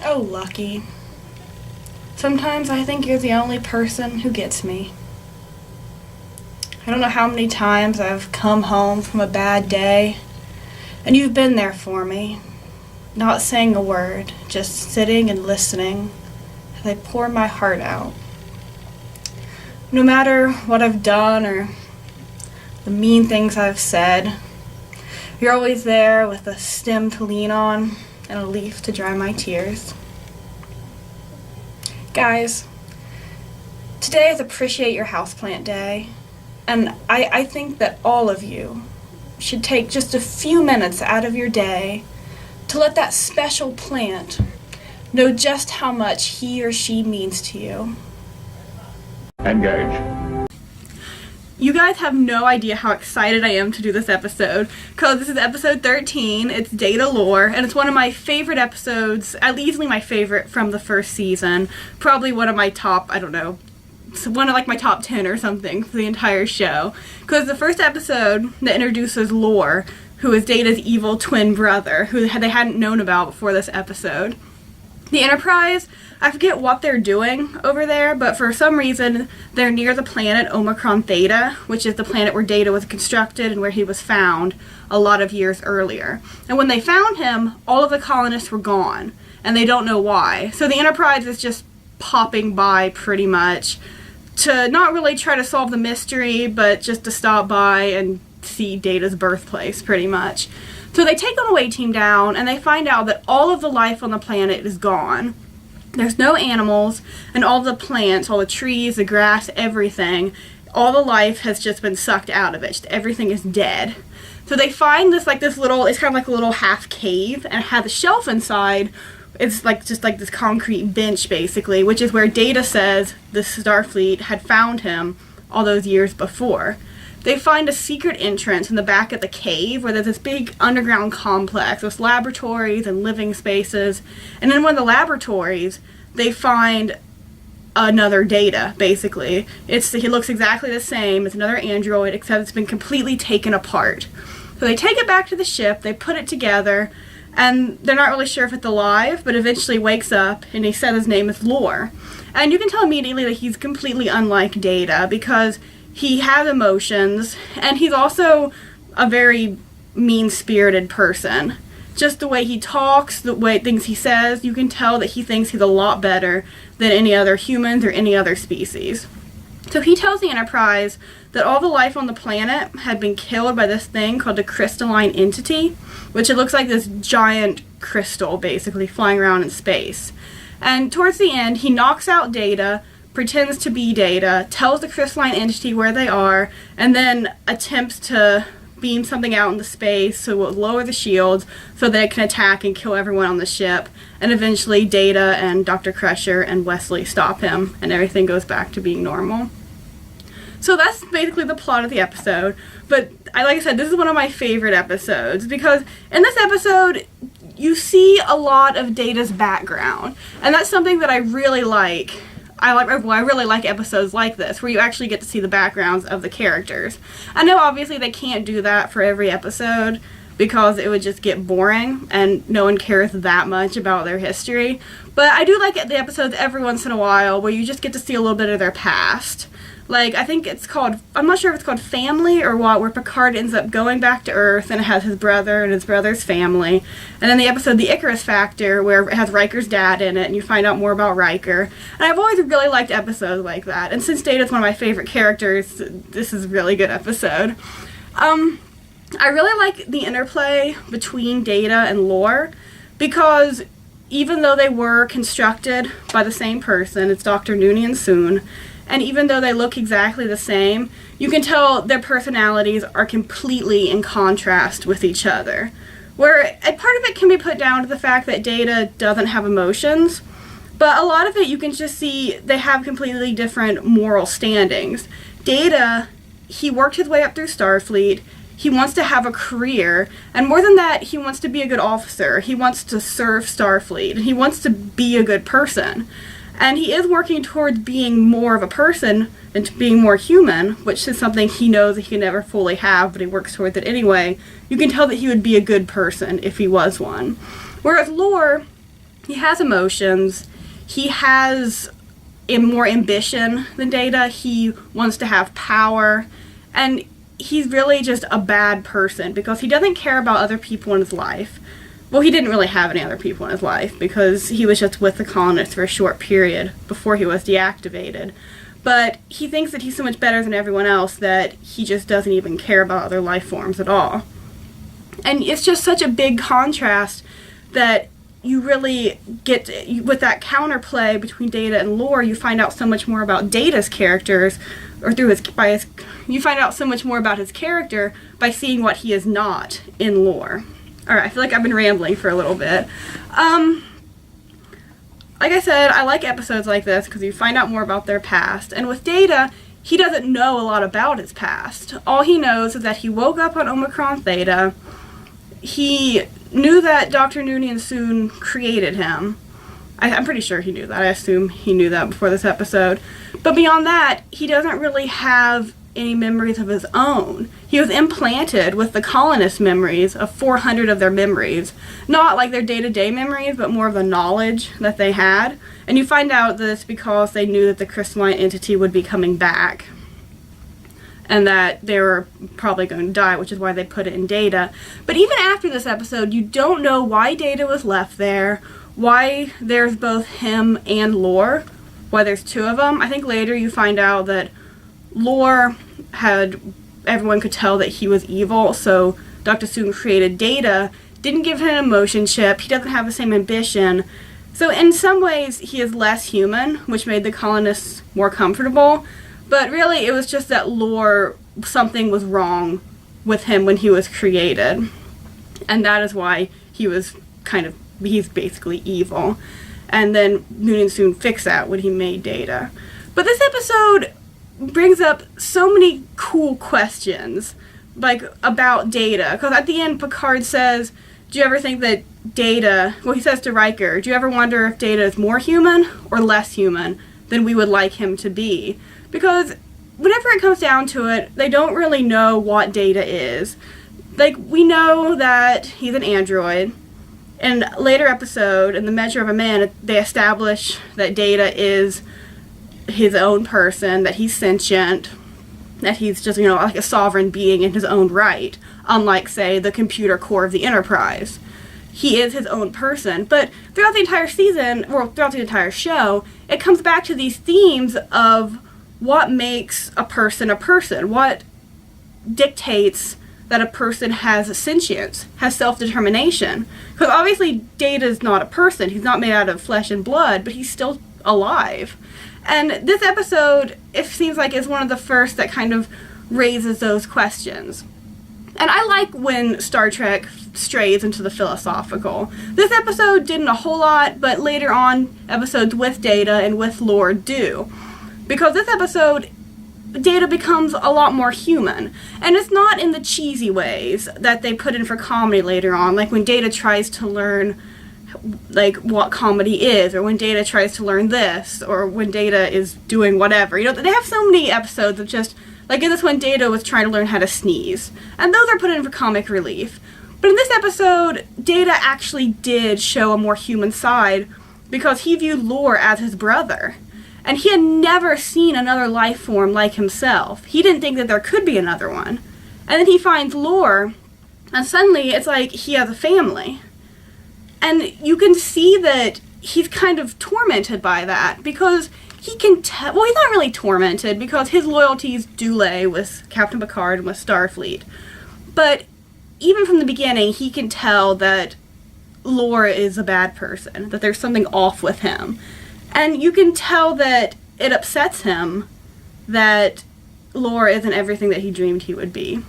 Oh, Lucky. Sometimes I think you're the only person who gets me. I don't know how many times I've come home from a bad day, and you've been there for me, not saying a word, just sitting and listening as I pour my heart out. No matter what I've done or the mean things I've said, you're always there with a stem to lean on and a leaf to dry my tears. Guys, today is Appreciate Your Houseplant Day, and I think that all of you should take just a few minutes out of your day to let that special plant know just how much he or she means to you. Engage. You guys have no idea how excited I am to do this episode, because this is episode 13, it's Datalore, and it's one of my favorite episodes, easily my favorite from the first season, probably one of my top, one of my top 10 or something for the entire show, because the first episode that introduces Lore, who is Data's evil twin brother, who they hadn't known about before this episode. The Enterprise, I forget what they're doing over there, but for some reason they're near the planet Omicron Theta, which is the planet where Data was constructed and where he was found a lot of years earlier. And when they found him, all of the colonists were gone, and they don't know why. So the Enterprise is just popping by pretty much to not really try to solve the mystery, but just to stop by and see Data's birthplace pretty much. So they take an away team down, and they find out that all of the life on the planet is gone. There's no animals, and all the plants, all the trees, the grass, everything, all the life has just been sucked out of it. Just everything is dead. So they find this little, it's kind of like a little half cave, and it has a shelf inside. It's just like this concrete bench, basically, which is where Data says the Starfleet had found him all those years before. They find a secret entrance in the back of the cave where there's this big underground complex with laboratories and living spaces. And in one of the laboratories, they find another Data, basically. He looks exactly the same. It's another android, except it's been completely taken apart. So they take it back to the ship, they put it together, and they're not really sure if it's alive, but eventually wakes up, and he said his name is Lore. And you can tell immediately that he's completely unlike Data, because he has emotions, and he's also a very mean-spirited person. Just the way he talks, the way things he says, you can tell that he thinks he's a lot better than any other humans or any other species. So he tells the Enterprise that all the life on the planet had been killed by this thing called the crystalline entity, which it looks like this giant crystal, basically, flying around in space. And towards the end, he knocks out Data, pretends to be Data, tells the crystalline entity where they are, and then attempts to beam something out into space so it will lower the shields so that it can attack and kill everyone on the ship. And eventually Data and Dr. Crusher and Wesley stop him, and everything goes back to being normal. So that's basically the plot of the episode. But like I said, this is one of my favorite episodes, because in this episode you see a lot of Data's background, and that's something that I really like. I really like episodes like this, where you actually get to see the backgrounds of the characters. I know obviously they can't do that for every episode, because it would just get boring, and no one cares that much about their history. But I do like the episodes every once in a while, where you just get to see a little bit of their past. Like, I think it's called, I'm not sure if it's called Family or what, where Picard ends up going back to Earth and it has his brother and his brother's family. And then the episode The Icarus Factor, where it has Riker's dad in it, and you find out more about Riker. And I've always really liked episodes like that. And since Data's one of my favorite characters, this is a really good episode. I really like the interplay between Data and Lore, because even though they were constructed by the same person, it's Dr. Noonien Soon, and even though they look exactly the same, you can tell their personalities are completely in contrast with each other. Where a part of it can be put down to the fact that Data doesn't have emotions, but a lot of it you can just see they have completely different moral standings. Data, he worked his way up through Starfleet, he wants to have a career, and more than that, he wants to be a good officer, he wants to serve Starfleet, and he wants to be a good person. And he is working towards being more of a person and to being more human, which is something he knows that he can never fully have, but he works towards it anyway. You can tell that he would be a good person if he was one. Whereas Lore, he has emotions. He has more ambition than Data. He wants to have power. And he's really just a bad person because he doesn't care about other people in his life. Well, he didn't really have any other people in his life because he was just with the colonists for a short period before he was deactivated. But he thinks that he's so much better than everyone else that he just doesn't even care about other life forms at all. And it's just such a big contrast that you really get, with that counterplay between Data and Lore, you find out so much more about Data's characters, or you find out so much more about his character by seeing what he is not in Lore. Alright, I feel like I've been rambling for a little bit. Like I said, I like episodes like this because you find out more about their past. And with Data, he doesn't know a lot about his past. All he knows is that he woke up on Omicron Theta. He knew that Dr. Noonien Soon created him. I'm pretty sure he knew that. I assume he knew that before this episode. But beyond that, he doesn't really have any memories of his own. He was implanted with the colonist memories of 400 of their memories. Not like their day-to-day memories, but more of the knowledge that they had. And you find out this because they knew that the crystalline entity would be coming back. And that they were probably going to die, which is why they put it in Data. But even after this episode, you don't know why Data was left there, why there's both him and Lore, why there's two of them. I think later you find out that Lore everyone could tell that he was evil, so Dr. Soon created Data, didn't give him an emotion chip, he doesn't have the same ambition. So in some ways, he is less human, which made the colonists more comfortable. But really, it was just that Lore, something was wrong with him when he was created. And that is why he's basically evil. And then Noonien Soon fixed that when he made Data. But this episode brings up so many cool questions, like, about Data. Because at the end, Picard says, do you ever think that Data, well, he says to Riker, do you ever wonder if Data is more human or less human than we would like him to be? Because whenever it comes down to it, they don't really know what Data is. Like, we know that he's an android. In a later episode, in The Measure of a Man, they establish that Data is his own person, that he's sentient, that he's just, like a sovereign being in his own right, unlike, say, the computer core of the Enterprise. He is his own person, but throughout the entire season, or throughout the entire show, it comes back to these themes of what makes a person, what dictates that a person has sentience, has self-determination. Because obviously Data's not a person, he's not made out of flesh and blood, but he's still alive. And this episode, it seems like, is one of the first that kind of raises those questions. And I like when Star Trek strays into the philosophical. This episode didn't a whole lot, but later on, episodes with Data and with Lore do. Because this episode, Data becomes a lot more human. And it's not in the cheesy ways that they put in for comedy later on, like when Data tries to learn, like, what comedy is, or when Data tries to learn this, or when Data is doing whatever. They have so many episodes of just, like in this one, Data was trying to learn how to sneeze. And those are put in for comic relief. But in this episode, Data actually did show a more human side because he viewed Lore as his brother. And he had never seen another life form like himself. He didn't think that there could be another one. And then he finds Lore, and suddenly it's like he has a family. And you can see that he's kind of tormented by that, because he can tell, well, he's not really tormented, because his loyalties do lay with Captain Picard and with Starfleet. But even from the beginning, he can tell that Lore is a bad person, that there's something off with him. And you can tell that it upsets him that Lore isn't everything that he dreamed he would be.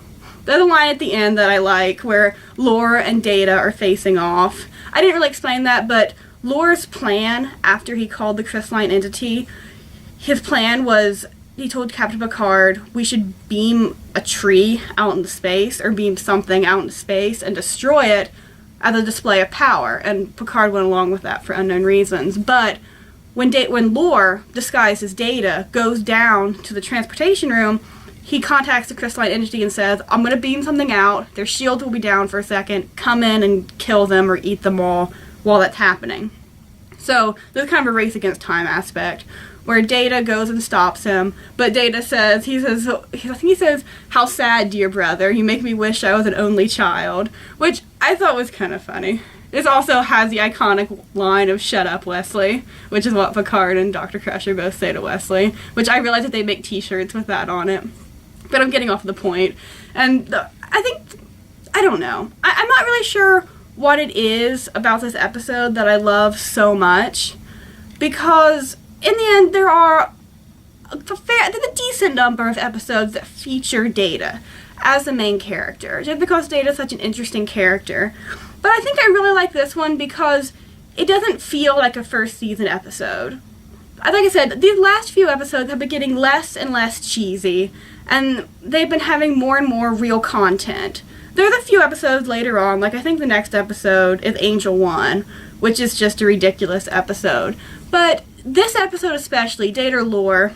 There's a line at the end that I like where Lore and Data are facing off. I didn't really explain that, but Lore's plan after he called the crystalline entity, his plan was, he told Captain Picard, we should beam a tree out into space, or beam something out into space and destroy it as a display of power. And Picard went along with that for unknown reasons. But when Lore, disguised as Data, goes down to the transportation room, he contacts the crystalline entity and says, I'm going to beam something out, their shields will be down for a second, come in and kill them or eat them all while that's happening. So there's kind of a race against time aspect where Data goes and stops him, but Data says, I think he says, "How sad, dear brother, you make me wish I was an only child," which I thought was kind of funny. This also has the iconic line of "Shut up, Wesley," which is what Picard and Dr. Crusher both say to Wesley, which I realize that they make t-shirts with that on it. But I'm getting off the point. And I don't know. I'm not really sure what it is about this episode that I love so much, because in the end there are there's a decent number of episodes that feature Data as the main character, just because Data is such an interesting character. But I think I really like this one because it doesn't feel like a first season episode. Like I said, these last few episodes have been getting less and less cheesy, and they've been having more and more real content. There's a few episodes later on, like I think the next episode is Angel 1, which is just a ridiculous episode. But this episode especially, Datalore,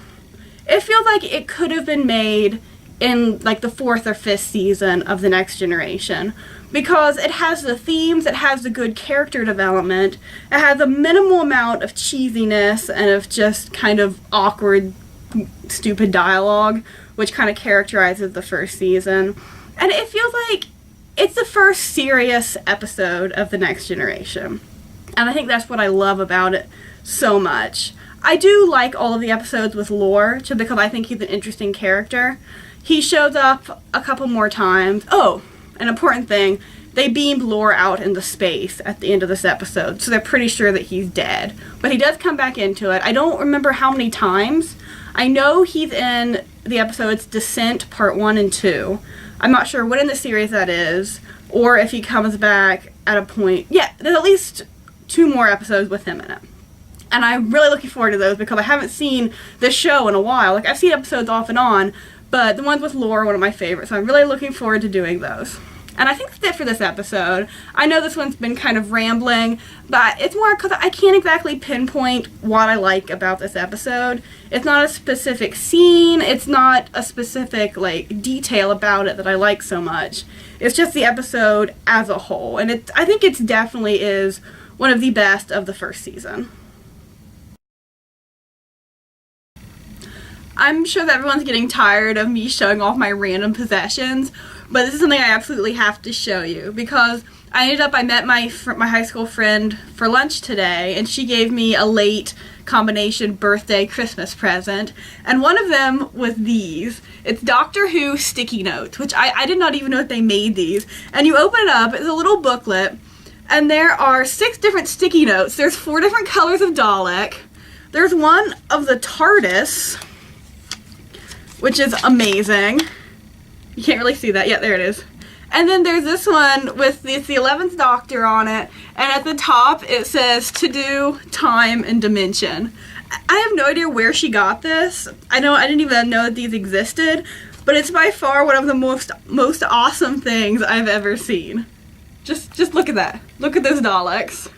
it feels like it could have been made in like the 4th or 5th season of The Next Generation, because it has the themes, it has the good character development, it has a minimal amount of cheesiness and of just kind of awkward, stupid dialogue, which kind of characterizes the first season. And it feels like it's the first serious episode of The Next Generation. And I think that's what I love about it so much. I do like all of the episodes with Lore, just because I think he's an interesting character. He shows up a couple more times. Oh, an important thing, they beamed Lore out into space at the end of this episode, so they're pretty sure that he's dead. But he does come back into it. I don't remember how many times. I know he's in the episodes Descent Part 1 and 2. I'm not sure what in the series that is, or if he comes back at a point. Yeah, there's at least 2 more episodes with him in it. And I'm really looking forward to those because I haven't seen this show in a while. Like, I've seen episodes off and on, but the ones with Lore are one of my favorites, so I'm really looking forward to doing those. And I think that's it for this episode. I know this one's been kind of rambling, but it's more because I can't exactly pinpoint what I like about this episode. It's not a specific scene, it's not a specific, like, detail about it that I like so much. It's just the episode as a whole, and I think it definitely is one of the best of the first season. I'm sure that everyone's getting tired of me showing off my random possessions, but this is something I absolutely have to show you because I met my high school friend for lunch today, and she gave me a late combination birthday Christmas present, and one of them was these. It's Doctor Who sticky notes, which I did not even know that they made these. And you open it up, it's a little booklet, and there are 6 different sticky notes. There's 4 different colors of Dalek. There's one of the TARDIS, which is amazing. You can't really see that. Yeah, there it is. And then there's this one with the 11th Doctor on it, and at the top it says "To Do, Time, and Dimension." I have no idea where she got this. I didn't even know that these existed, but it's by far one of the most awesome things I've ever seen. Just look at that. Look at those Daleks.